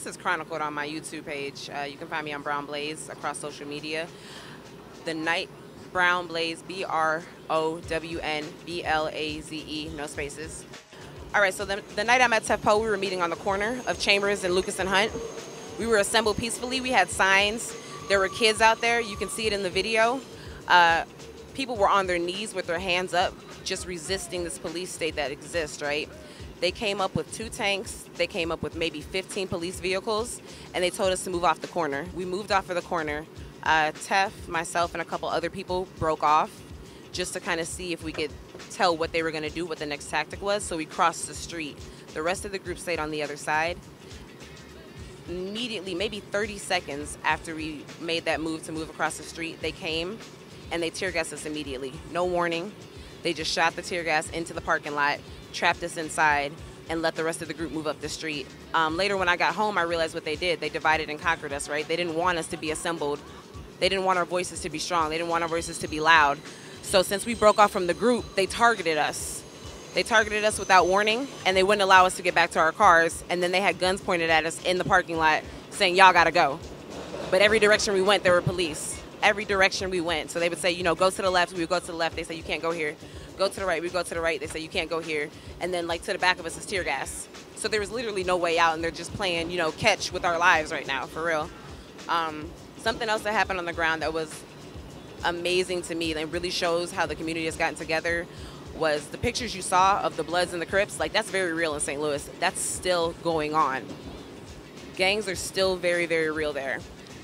this is chronicled on my YouTube page. You can find me on Brown Blaze across social media. The night Brown Blaze, BROWNBLAZE, no spaces. All right, so the night I met Tef, we were meeting on the corner of Chambers and Lucas and Hunt. We were assembled peacefully. We had signs. There were kids out there. You can see it in the video. People were on their knees with their hands up, just resisting this police state that exists, right? They came up with 2 tanks. They came up with maybe 15 police vehicles, and they told us to move off the corner. We moved off of the corner. Tef, myself, and a couple other people broke off just to kind of see if we could tell what they were going to do, what the next tactic was. So we crossed the street. The rest of the group stayed on the other side. Immediately, maybe 30 seconds after we made that move to move across the street, they came and they tear gassed us immediately. No warning. They just shot the tear gas into the parking lot, trapped us inside, and let the rest of the group move up the street. Later when I got home, I realized what they did. They divided and conquered us, right? They didn't want us to be assembled. They didn't want our voices to be strong. They didn't want our voices to be loud. So since we broke off from the group, they targeted us. They targeted us without warning, and they wouldn't allow us to get back to our cars. And then they had guns pointed at us in the parking lot saying, y'all gotta go. But every direction we went, there were police. Every direction we went. So they would say, you know, go to the left. We would go to the left. They say, you can't go here. Go to the right. We go to the right. They say, you can't go here. And then, like, to the back of us is tear gas. So there was literally no way out, and they're just playing, you know, catch with our lives right now, for real. Something else that happened on the ground that was amazing to me and really shows how the community has gotten together was the pictures you saw of the Bloods and the Crips. Like, that's very real in St. Louis. That's still going on. Gangs are still very, very real there.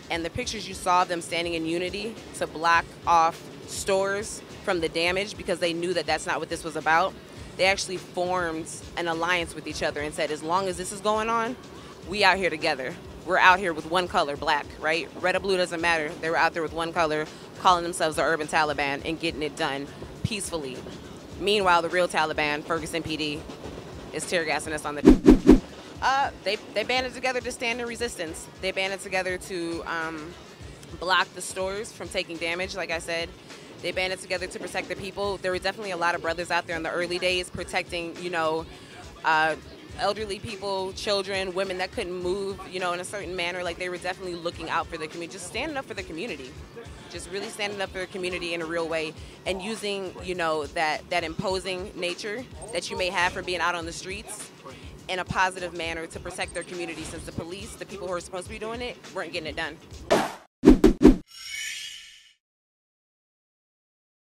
And the pictures you saw of them standing in unity to block off stores from the damage because they knew that that's not what this was about, they actually formed an alliance with each other and said, as long as this is going on, we out here together. We're out here with one color, black, right? Red or blue doesn't matter. They were out there with one color, calling themselves the urban Taliban and getting it done peacefully. Meanwhile, the real Taliban, Ferguson PD, is tear gassing us on the... They banded together to stand in resistance. They banded together to block the stores from taking damage, like I said. They banded together to protect the people. There were definitely a lot of brothers out there in the early days protecting, you know, elderly people, children, women that couldn't move, you know, in a certain manner. Like, they were definitely looking out for the community, just standing up for the community. Just really standing up for the community in a real way and using, you know, that imposing nature that you may have for being out on the streets in a positive manner to protect their community, since the police, the people who are supposed to be doing it, weren't getting it done.